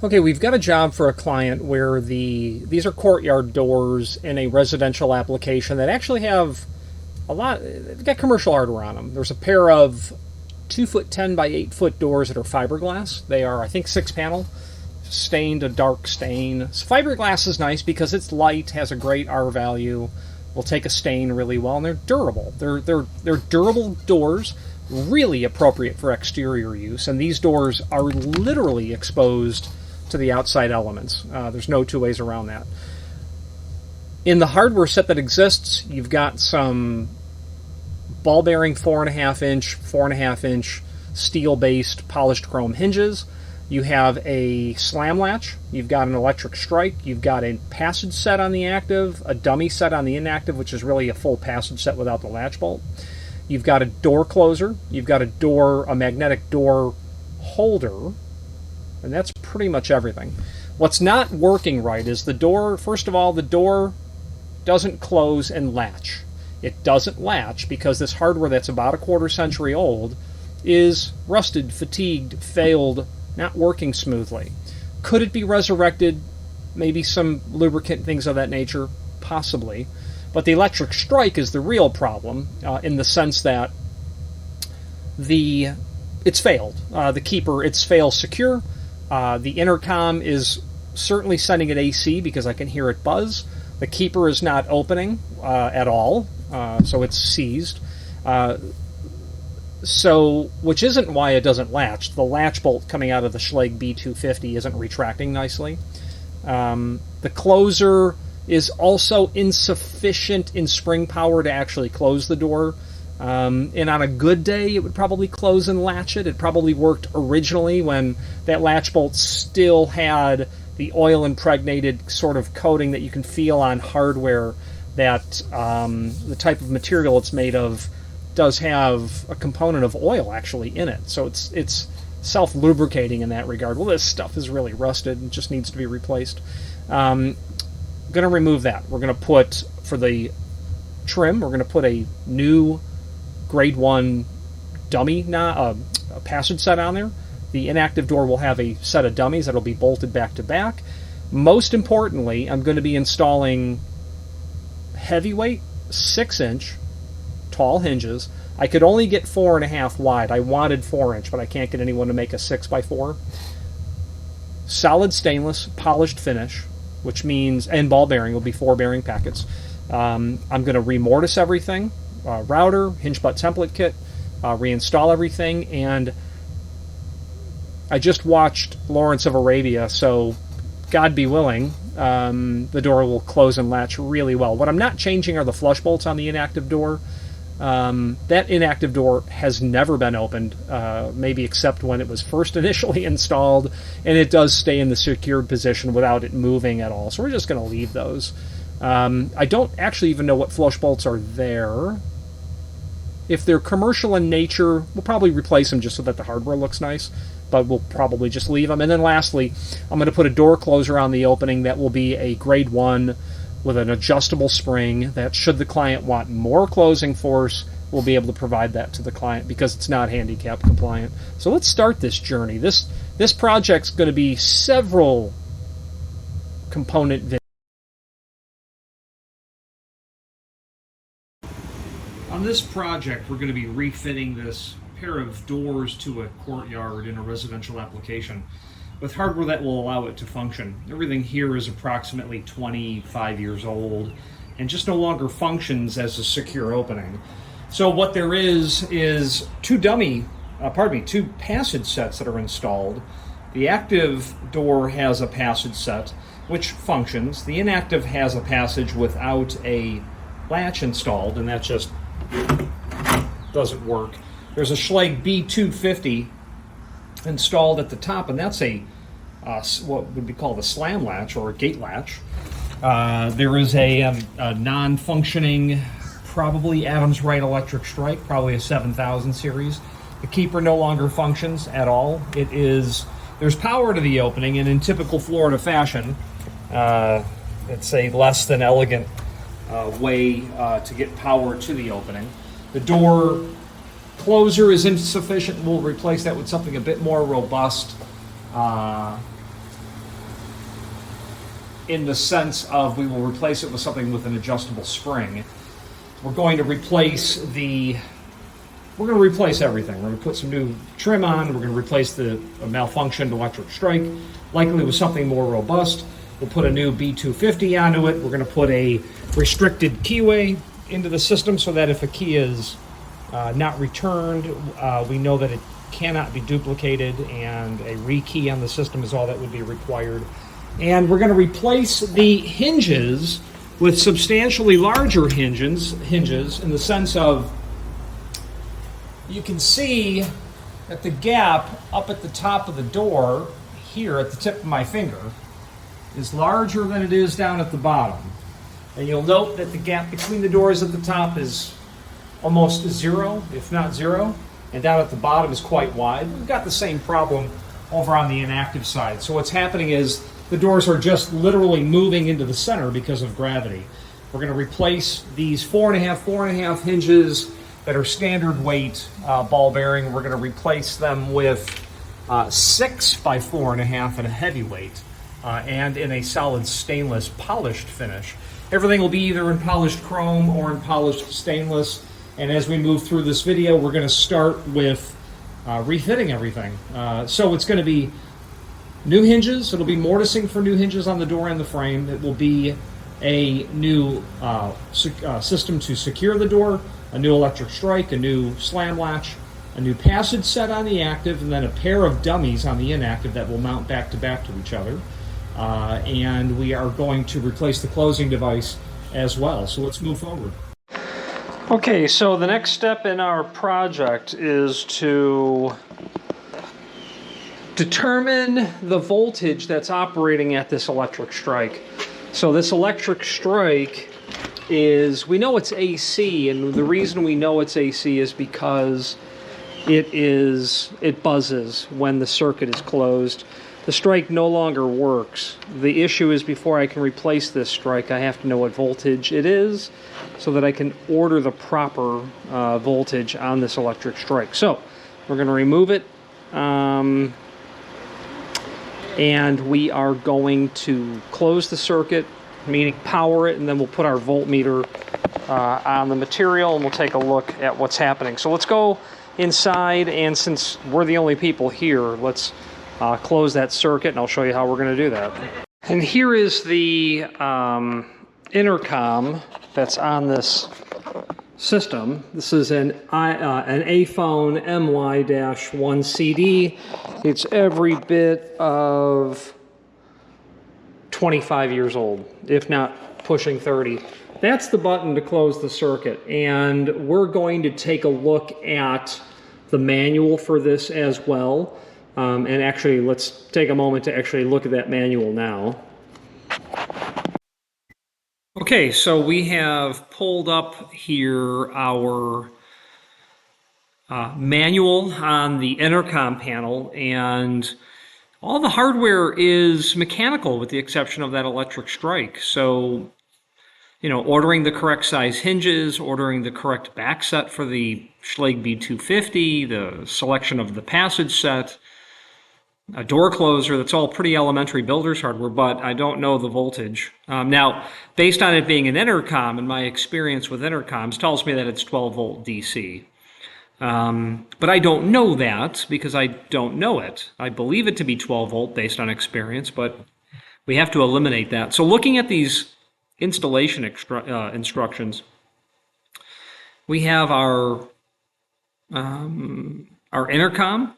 Okay, we've got a job for a client where these are courtyard doors in a residential application that actually have they've got commercial hardware on them. There's a pair of 2'10" by 8' doors that are fiberglass. They are, I think, 6-panel, stained a dark stain. So fiberglass is nice because it's light, has a great R value, will take a stain really well, and they're durable. They're durable doors, really appropriate for exterior use, and these doors are literally exposed to the outside elements. There's no two ways around that. In the hardware set that exists, you've got some ball bearing 4.5-inch steel-based polished chrome hinges. You have a slam latch. You've got an electric strike. You've got a passage set on the active, a dummy set on the inactive, which is really a full passage set without the latch bolt. You've got a door closer. You've got a magnetic door holder. And that's pretty much everything. What's not working right is the door. First of all, the door doesn't close and latch. It doesn't latch because this hardware that's about a quarter century old is rusted, fatigued, failed, not working smoothly. Could it be resurrected? Maybe some lubricant, things of that nature? Possibly. But the electric strike is the real problem in the sense that it's failed. The keeper, it's fail secure. The intercom is certainly sending it AC because I can hear it buzz. The keeper is not opening at all, so it's seized. Which isn't why it doesn't latch. The latch bolt coming out of the Schlage B250 isn't retracting nicely. The closer is also insufficient in spring power to actually close the door. And on a good day, it would probably close and latch it. It probably worked originally when that latch bolt still had the oil-impregnated sort of coating that you can feel on hardware that the type of material it's made of does have a component of oil actually in it. So it's self-lubricating in that regard. Well, this stuff is really rusted and just needs to be replaced. I'm going to remove that. We're going to put, for the trim, we're going to put a new grade 1 dummy a passage set on there. The inactive door will have a set of dummies that will be bolted back to back. Most importantly, I'm going to be installing heavyweight 6-inch tall hinges. I could only get 4.5 wide. I wanted 4-inch, but I can't get anyone to make a 6x4. Solid stainless, polished finish, which means, and ball bearing will be 4 bearing packets. I'm going to remortise everything. Router, hinge butt template kit, reinstall everything, and I just watched Lawrence of Arabia, so God be willing, the door will close and latch really well. What I'm not changing are the flush bolts on the inactive door. That inactive door has never been opened, maybe except when it was first initially installed, and it does stay in the secured position without it moving at all, so we're just going to leave those. I don't actually even know what flush bolts are there. If they're commercial in nature, we'll probably replace them just so that the hardware looks nice, but we'll probably just leave them. And then lastly, I'm going to put a door closer on the opening that will be a grade 1 with an adjustable spring that, should the client want more closing force, we'll be able to provide that to the client because it's not handicap compliant. So let's start this journey. This project's going to be several component videos. On this project, we're going to be refitting this pair of doors to a courtyard in a residential application with hardware that will allow it to function. Everything here is approximately 25 years old and just no longer functions as a secure opening. So what there is two passage sets that are installed. The active door has a passage set which functions. The inactive has a passage without a latch installed, and that just doesn't work. There's a Schlage B250 installed at the top, and that's a what would be called a slam latch or a gate latch. There is a non-functioning, probably Adams Wright electric strike, probably a 7000 series. The keeper no longer functions at all. There's power to the opening, and in typical Florida fashion, it's a less than elegant way to get power to the opening. The door closer is insufficient. We'll replace that with something a bit more robust. in the sense of we will replace it with something with an adjustable spring. We're going to replace everything. We're going to put some new trim on. We're going to replace the malfunctioned electric strike, likely with something more robust. We'll put a new B250 onto it. We're going to put a restricted keyway into the system so that if a key is not returned, we know that it cannot be duplicated, and a rekey on the system is all that would be required. And we're going to replace the hinges with substantially larger hinges in the sense of, you can see that the gap up at the top of the door here at the tip of my finger is larger than it is down at the bottom. And you'll note that the gap between the doors at the top is almost zero, if not zero, and down at the bottom is quite wide. We've got the same problem over on the inactive side. So what's happening is the doors are just literally moving into the center because of gravity. We're going to replace these 4.5 hinges that are standard weight ball bearing. We're going to replace them with 6 by 4.5 and a heavyweight, and in a solid stainless polished finish. Everything will be either in polished chrome or in polished stainless. And as we move through this video, we're going to start with refitting everything. So it's going to be new hinges. It'll be mortising for new hinges on the door and the frame. It will be a new system to secure the door, a new electric strike, a new slam latch, a new passage set on the active, and then a pair of dummies on the inactive that will mount back to each other. And we are going to replace the closing device as well. So let's move forward. Okay, so the next step in our project is to determine the voltage that's operating at this electric strike. So this electric strike is, we know it's AC, and the reason we know it's AC is because it buzzes when the circuit is closed. The strike no longer works. The issue is, before I can replace this strike, I have to know what voltage it is so that I can order the proper voltage on this electric strike. So we're going to remove it, and we are going to close the circuit, meaning power it, and then we'll put our voltmeter on the material, and we'll take a look at what's happening. So let's go inside, and since we're the only people here, let's close that circuit, and I'll show you how we're going to do that. And here is the intercom that's on this system. This is an Aiphone MY-1CD. It's every bit of 25 years old, if not pushing 30. That's the button to close the circuit, and we're going to take a look at the manual for this as well. And actually, let's take a moment to actually look at that manual now. Okay, so we have pulled up here our manual on the intercom panel, and all the hardware is mechanical with the exception of that electric strike. So, you know, ordering the correct size hinges, ordering the correct back set for the Schlage B250, the selection of the passage set, a door closer, that's all pretty elementary builder's hardware, but I don't know the voltage. Now, based on it being an intercom, and my experience with intercoms tells me that it's 12 volt DC. But I don't know that because I don't know it. I believe it to be 12 volt based on experience, but we have to eliminate that. So looking at these installation instructions, we have our intercom,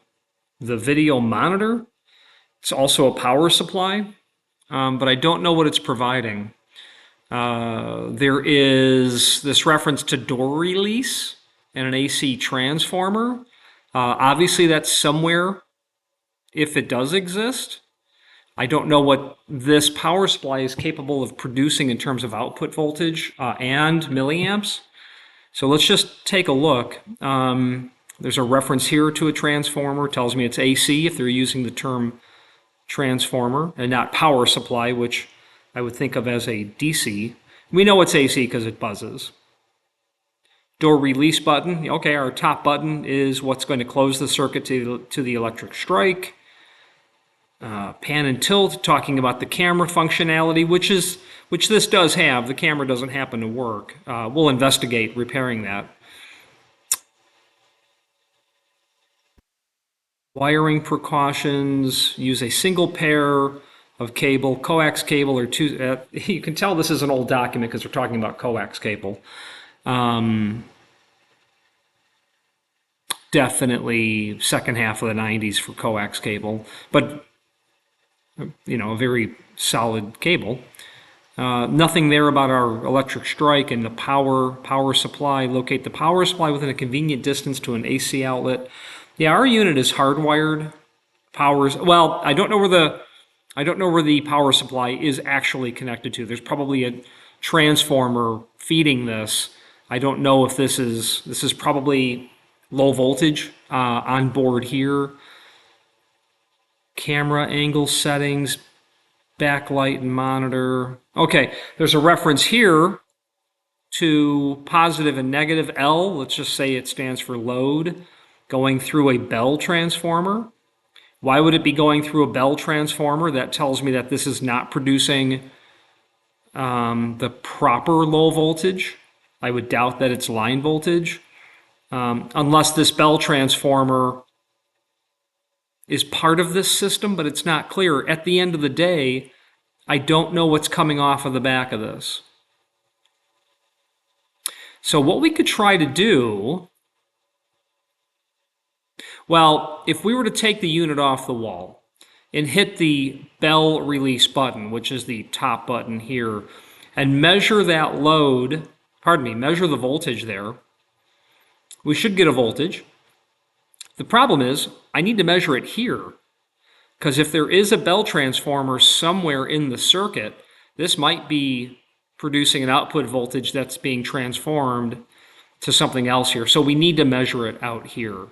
the video monitor. It's also a power supply, but I don't know what it's providing. There is this reference to door release and an AC transformer. Obviously that's somewhere, if it does exist. I don't know what this power supply is capable of producing in terms of output voltage and milliamps. So let's just take a look. There's a reference here to a transformer. It tells me it's AC if they're using the term transformer and not power supply, which I would think of as a DC. We know it's AC because it buzzes. Door release button. Okay, our top button is what's going to close the circuit to the electric strike. pan and tilt, talking about the camera functionality, which this does have. The camera doesn't happen to work. We'll investigate repairing that. Wiring precautions, use a single pair of cable, coax cable or two. You can tell this is an old document because we're talking about coax cable. Definitely second half of the 90s for coax cable, but you know, a very solid cable. Nothing there about our electric strike and the power supply. Locate the power supply within a convenient distance to an AC outlet. Yeah, our unit is hardwired. Well, I don't know where the power supply is actually connected to. There's probably a transformer feeding this. I don't know if this is probably low voltage on board here. Camera angle settings, backlight and monitor. Okay, there's a reference here to positive and negative L. Let's just say it stands for load, going through a Bell transformer. Why would it be going through a Bell transformer? That tells me that this is not producing the proper low voltage. I would doubt that it's line voltage, unless this Bell transformer is part of this system, but it's not clear. At the end of the day, I don't know what's coming off of the back of this. So what we could try to do, well, if we were to take the unit off the wall and hit the Bell release button, which is the top button here, and measure that load, measure the voltage there, we should get a voltage. The problem is, I need to measure it here, because if there is a Bell transformer somewhere in the circuit, this might be producing an output voltage that's being transformed to something else here. So we need to measure it out here.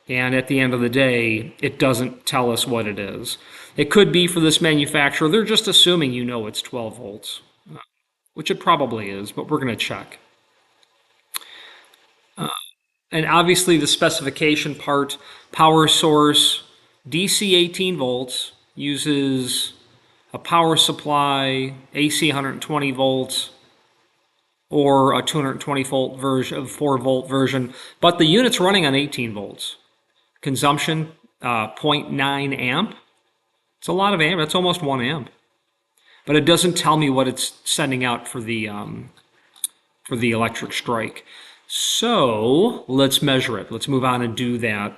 And at the end of the day, it doesn't tell us what it is. It could be for this manufacturer. They're just assuming you know it's 12 volts, which it probably is, but we're going to check. And obviously the specification part, power source, DC 18 volts, uses a power supply, AC 120 volts, or a 220 volt version, 4 volt version, but the unit's running on 18 volts. Consumption, 0.9 amp. It's a lot of amp, that's almost 1 amp. But it doesn't tell me what it's sending out for the electric strike. So let's measure it. Let's move on and do that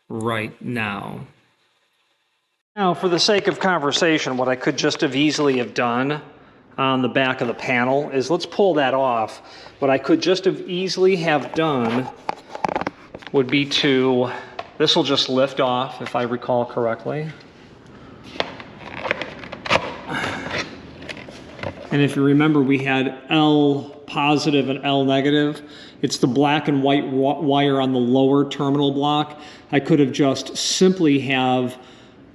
right now. Now, for the sake of conversation, what I could just have easily have done on the back of the panel is, let's pull that off. What I could just have easily have done would be to, this will just lift off if I recall correctly. And if you remember, we had L positive and L negative. It's the black and white wire on the lower terminal block. I could have just simply have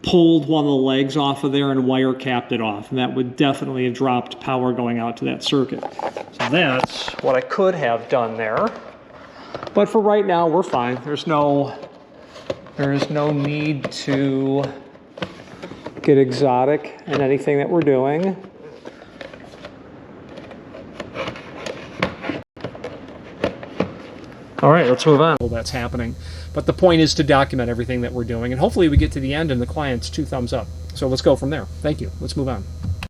pulled one of the legs off of there and wire capped it off, and that would definitely have dropped power going out to that circuit. So that's what I could have done there. But for right now, we're fine. There is no need to get exotic in anything that we're doing. All right, let's move on. That's happening. But the point is to document everything that we're doing, and hopefully we get to the end and the client's 2 thumbs up. So let's go from there. Thank you. Let's move on.